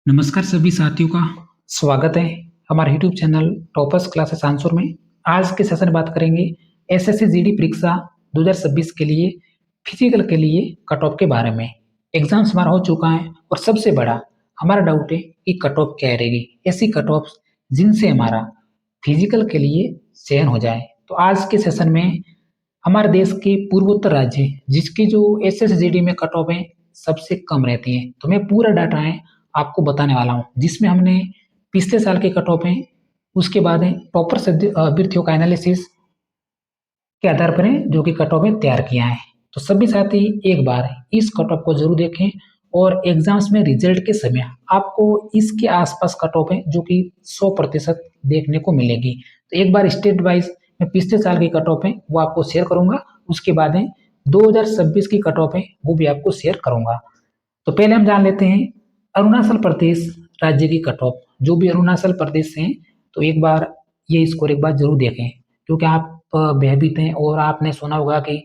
नमस्कार सभी साथियों का स्वागत है हमारे YouTube channel toppers classes answer में। आज के सेशन में बात करेंगे एसएससी जीडी परीक्षा 2026 के लिए फिजिकल के लिए कट ऑफ के बारे में। एग्जाम्स हमारा हो चुका है और सबसे बड़ा हमारा डाउट है कि कट ऑफ क्या रहेगी, ऐसी कट ऑफ जिनसे हमारा फिजिकल के लिए चयन हो जाए। तो आज के सेशन में हमारे देश के पूर्वोत्तर राज्य जिसकी जो एसएसजी में कट ऑफ है सबसे कम रहती है, तो मैं पूरा डाटा है आपको बताने वाला हूँ, जिसमें हमने पिछले साल के कट ऑफ है, उसके बाद है टॉपर अभ्यर्थियों का एनालिसिस के आधार पर है जो कि कट ऑफ है तैयार किया है। तो सभी साथी एक बार इस कट ऑफ को जरूर देखें और एग्जाम्स में रिजल्ट के समय आपको इसके आसपास कट ऑफ है जो कि 100% देखने को मिलेगी। तो एक बार स्टेट वाइज मैं पिछले साल की कट ऑफ है वो आपको शेयर करूंगा, उसके बाद है 2026 की कट ऑफ है वो भी आपको शेयर करूंगा। तो पहले हम जान लेते हैं अरुणाचल प्रदेश राज्य की कट ऑफ। जो भी अरुणाचल प्रदेश से हैं तो एक बार ये स्कोर एक बार जरूर देखें, क्योंकि आप भयभीत हैं और आपने सुना होगा कि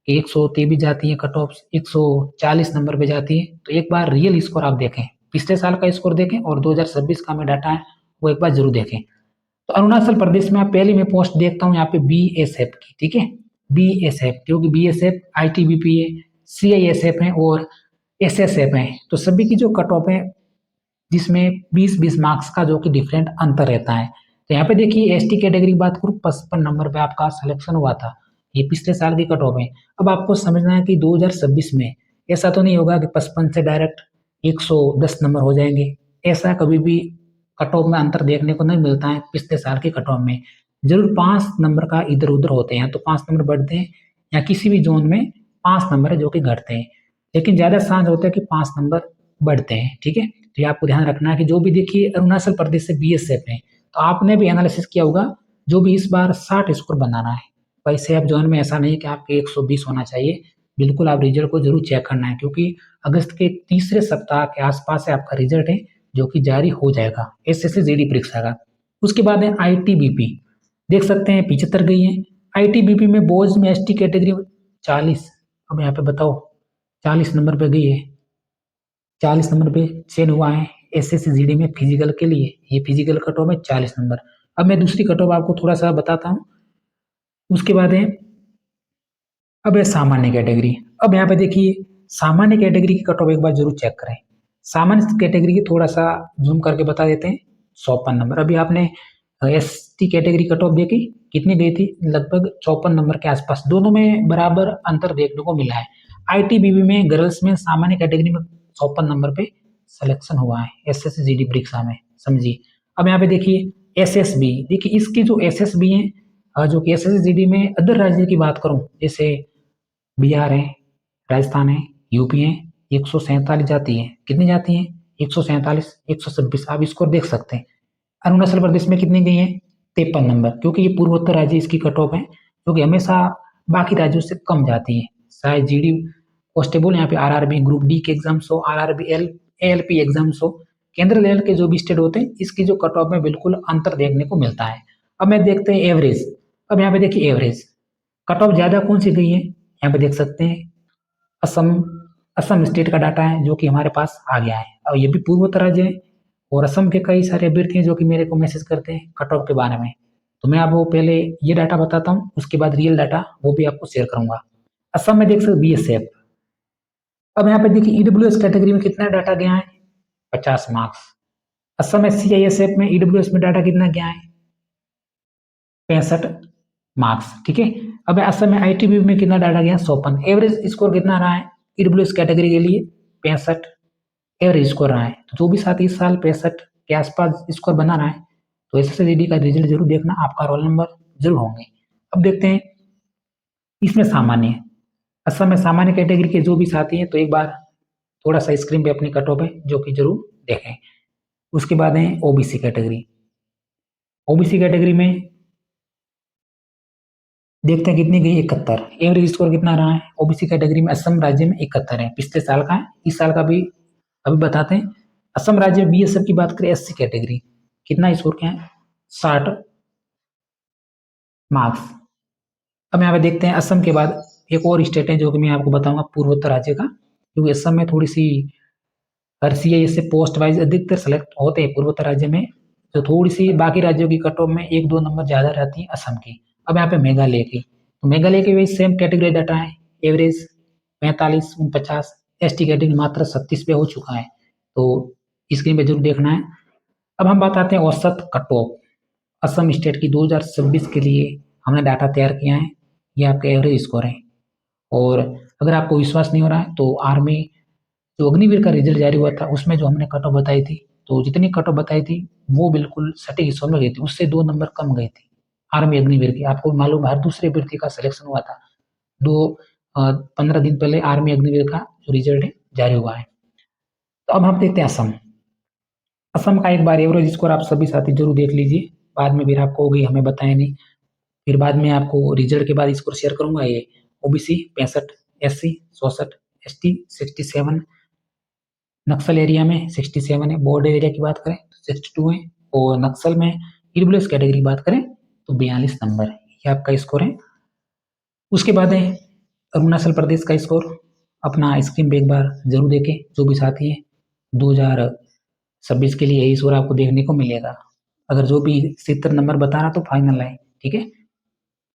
123 जाती है कट ऑफ, 140 नंबर पे जाती है। तो एक बार रियल स्कोर आप देखें, पिछले साल का स्कोर देखें और 2026 का मैं डाटा है वो एक बार जरूर देखें। तो अरुणाचल प्रदेश में आप पहली मैं पोस्ट देखता हूँ यहाँ पे BSF की, ठीक है, BSF, क्योंकि BSF ITBP है, CISF है और SSF है। तो सभी की जो कट ऑफ है जिसमें 20-20 मार्क्स का जो कि डिफरेंट अंतर रहता है। तो यहाँ पे देखिए एसटी कैटेगरी की बात करूँ 55 नंबर पे आपका सिलेक्शन हुआ था, ये पिछले साल की कट ऑफ है। अब आपको समझना है कि 2026 में ऐसा तो नहीं होगा कि 55 से डायरेक्ट 110 नंबर हो जाएंगे, ऐसा कभी भी कट ऑफ में अंतर देखने को नहीं मिलता है। पिछले साल के कट ऑफ में जरूर 5 नंबर का इधर उधर होते हैं, तो 5 नंबर बढ़ते हैं या किसी भी जोन में 5 नंबर है जो कि घटते हैं, लेकिन ज्यादा चांस होता है कि 5 नंबर बढ़ते हैं, ठीक है। तो ये आपको ध्यान रखना है कि जो भी देखिए अरुणाचल प्रदेश से BSF है, तो आपने भी एनालिसिस किया होगा जो भी इस बार 60 स्कोर बनाना है। वैसे अब जोन में ऐसा नहीं कि आपके 120 होना चाहिए, बिल्कुल आप रिजल्ट को जरूर चेक करना है, क्योंकि अगस्त के तीसरे सप्ताह के आसपास से आपका रिजल्ट है जो कि जारी हो जाएगा एसएससी जीडी परीक्षा का। उसके बाद है ITBP, देख सकते हैं 75 गई है। ITBP में बोझ में ST कैटेगरी 40, अब यहाँ पे बताओ 40 नंबर पे गई है, 40 नंबर पे चयन हुआ है एसएससी जीडी में फिजिकल के लिए। ये फिजिकल कट ऑफ है 40 नंबर। अब मैं दूसरी कट ऑफ आपको थोड़ा सा बताता हूँ, उसके बाद है अब है सामान्य कैटेगरी। अब यहाँ पे देखिए सामान्य कैटेगरी की कट ऑफ एक बार जरूर चेक करें। सामान्य कैटेगरी की थोड़ा सा जूम करके बता देते हैं, 54 नंबर। अभी आपने ST कैटेगरी कट ऑफ देखी कितनी गई थी, लगभग 54 नंबर के आसपास, दोनों में बराबर अंतर देखने को मिला है। ITBP में गर्ल्स में सामान्य कैटेगरी में 54 नंबर पे सिलेक्शन हुआ है एसएससी जीडी परीक्षा में, समझिए। अब यहाँ पे देखिए SSB, देखिए इसकी जो SSB है जो कि एसएससी जीडी में अदर राज्य की बात करूं जैसे बिहार है, राजस्थान है, यूपी है, 147 जाती है, कितनी जाती है 147, 126, आप स्कोर देख सकते हैं। अरुणाचल प्रदेश में कितनी गई है 53 नंबर, क्योंकि ये पूर्वोत्तर राज्य इसकी कट ऑफ है जो कि हमेशा बाकी राज्यों से कम जाती है। शायद जीडी कॉन्स्टेबल यहाँ पे आरआरबी ग्रुप डी के एग्जाम्स हो, आरआरबी ALP एग्जाम्स हो, केंद्र लेवल के जो भी स्टेट होते हैं इसकी जो कट ऑफ में बिल्कुल अंतर देखने को मिलता है। अब मैं देखते हैं एवरेज। अब यहाँ पे देखिए एवरेज कट ऑफ ज्यादा कौन सी गई है, यहाँ पे देख सकते हैं असम, असम स्टेट का डाटा है जो कि हमारे पास आ गया है। और ये भी पूर्वोत्तर राज्य है और असम के कई सारे अभ्यर्थी हैं जो कि मेरे को मैसेज करते हैं कट ऑफ के बारे में। तो मैं आपको पहले ये डाटा बताता हूँ, उसके बाद रियल डाटा वो भी आपको शेयर करूंगा। असम में देख सकते BSF। अब यहाँ पे देखिए EWS कैटेगरी में कितना डाटा गया है 50 मार्क्स। असम में CISF में EWS में डाटा कितना गया है 65 मार्क्स, ठीक है। अब असम में ITBP में कितना डाटा गया 54। एवरेज स्कोर कितना रहा है EWS कैटेगरी के लिए 65 एवरेज स्कोर रहा है। तो जो भी साथी इस साल 65 के आसपास स्कोर बना रहा है तो एसएससी जीडी का रिजल्ट जरूर देखना, आपका रोल नंबर जरूर होंगे। अब देखते हैं इसमें सामान्य, असम में सामान्य कैटेगरी के जो भी साथी हैं तो एक बार थोड़ा सा स्क्रीन पे अपनी कट ऑफ है जो कि जरूर देखें। उसके बाद है ओबीसी कैटेगरी। ओबीसी कैटेगरी में देखते हैं कितनी गई 71। एवरेज स्कोर कितना रहा है ओबीसी कैटेगरी में असम राज्य में 71 है, पिछले साल का है, इस साल का भी अभी बताते हैं। असम राज्य BSF की बात करें SC कैटेगरी कितना स्कोर क्या है 60 मार्क्स। अब यहाँ पे देखते हैं असम के बाद एक और स्टेट है जो कि मैं आपको बताऊंगा पूर्वोत्तर राज्य का, क्योंकि असम में थोड़ी सी हर सीआई से पोस्ट वाइज अधिकतर सेलेक्ट होते हैं पूर्वोत्तर राज्य में, तो थोड़ी सी बाकी राज्यों की कट ऑफ में 1-2 नंबर ज़्यादा रहती है असम की। अब यहाँ पे मेघालय की, तो मेघालय के भी सेम कैटेगरी डाटा है, एवरेज 45, 49, एसटी कैटेगरी मात्र 37 पे हो चुका है, तो स्क्रीन पे जरूर देखना है। अब हम बात आते हैं औसत कट ऑफ असम स्टेट की 2026 के लिए हमने डाटा तैयार किया है, ये आपका एवरेज स्कोर है। और अगर आपको विश्वास नहीं हो रहा है तो आर्मी जो अग्निवीर का रिजल्ट जारी हुआ था उसमें जो हमने कट ऑफ बताई थी, तो जितनी कट ऑफ बताई थी वो बिल्कुल सटीक हिस्सों में गई थी, उससे 2 नंबर कम गई थी आर्मी अग्निवीर की। आपको मालूम है हर दूसरे अभ्यर्थी का सिलेक्शन हुआ था। 15 दिन पहले आर्मी अग्निवीर का जो रिजल्ट है जारी हुआ है। तो अब हम देखते हैं असम। असम का एक बार एवरेज स्कोर आप सभी साथी जरूर देख लीजिए, बाद में फिर आपको होगी हमें बताया नहीं, फिर बाद में आपको रिजल्ट के बाद स्कोर शेयर करूंगा। ये ओबीसी 65, एससी 64, एसटी 67, नक्सल एरिया में 67 है, बॉर्डर एरिया की बात करें तो 62 है, और नक्सल में ईडब्ल्यूएस कैटेगरी की बात करें तो 42 नंबर है, ये आपका स्कोर है। उसके बाद है अरुणाचल प्रदेश का स्कोर। अपना स्क्रीन पे एक बार जरूर देखें जो भी साथी है, 2026 के लिए यही स्कोर आपको देखने को मिलेगा। अगर जो भी 70 नंबर बता रहा तो फाइनल है, ठीक है।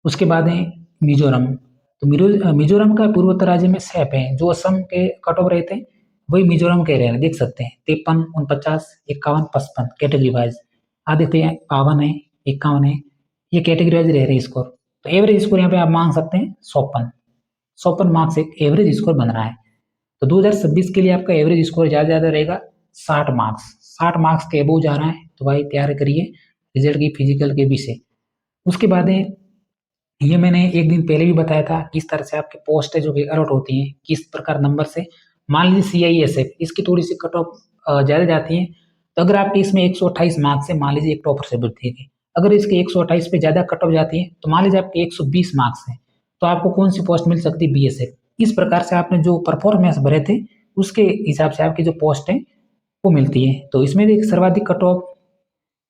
उसके बाद है मिजोरम। तो मिजोरम का पूर्वोत्तर राज्य में सैप है, जो असम के कट ऑफ रहे थे वही मिजोरम के रहे हैं, देख सकते हैं 53, 49, 51, 55 कैटेगरी वाइज। आदित्य है 52 है, 51 है, ये कैटेगरी वाइज रह रहे स्कोर। तो एवरेज स्कोर यहाँ पे आप मांग सकते हैं 54 मार्क्स एक एवरेज स्कोर बन रहा है। तो 2026 के लिए आपका एवरेज स्कोर ज़्यादा ज़्यादा रहेगा 60 मार्क्स। 60 मार्क्स के अबोव जा रहा है तो भाई तैयार करिए रिजल्ट की फिजिकल के विषय। उसके बाद है, ये मैंने एक दिन पहले भी बताया था किस तरह से आपकी पोस्टें जो कि अलॉट होती हैं, किस प्रकार नंबर से। मान लीजिए सीआईएसएफ इसकी थोड़ी सी कट ऑफ ज़्यादा जाती है, तो अगर आपके इसमें 128 मार्क्स है, मान लीजिए एक टॉपर से वृद्धि की, अगर इसके 128 पे ज़्यादा कट ऑफ जाती है तो मान लीजिए आपके 120 मार्क्स हैं, तो आपको कौन सी पोस्ट मिल सकती है, बीएसएफ। इस प्रकार से आपने जो परफॉर्मेंस भरे थे उसके हिसाब से आपकी जो पोस्ट है वो मिलती है। तो इसमें भी एक सर्वाधिक कट ऑफ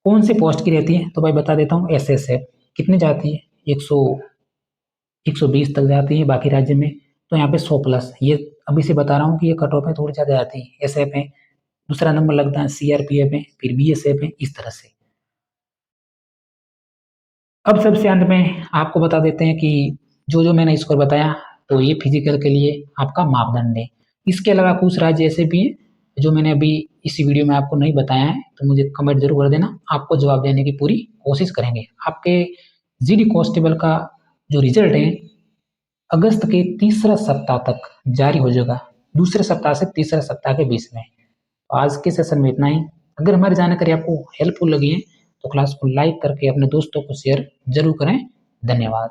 कौन से पोस्ट की रहती है, तो भाई बता देता हूँ, एसएसएफ कितने जाती है, 120 तक जाती है बाकी राज्य में। तो यहाँ पे 100 प्लस, ये अभी से बता रहा हूँ कि ये कट ऑफ है थोड़ी ज़्यादा आती है। एसएफ है, दूसरा नंबर लगता है सीआरपीएफ है, फिर बीएसएफ है, इस तरह से। अब सबसे अंत में आपको बता देते हैं कि जो जो मैंने स्कोर बताया तो ये फिजिकल के लिए आपका मापदंड है। इसके अलावा कुछ राज्य ऐसे भी हैं जो मैंने अभी इसी वीडियो में आपको नहीं बताया है, तो मुझे कमेंट जरूर कर देना, आपको जवाब देने की पूरी कोशिश करेंगे। आपके जीडी कांस्टेबल का जो रिजल्ट है अगस्त के तीसरा सप्ताह तक जारी हो जाएगा, दूसरे सप्ताह से तीसरे सप्ताह के बीच में। तो आज के सेशन में इतना ही। अगर हमारी जानकारी आपको हेल्पफुल लगी है तो क्लास को लाइक करके अपने दोस्तों को शेयर जरूर करें। धन्यवाद।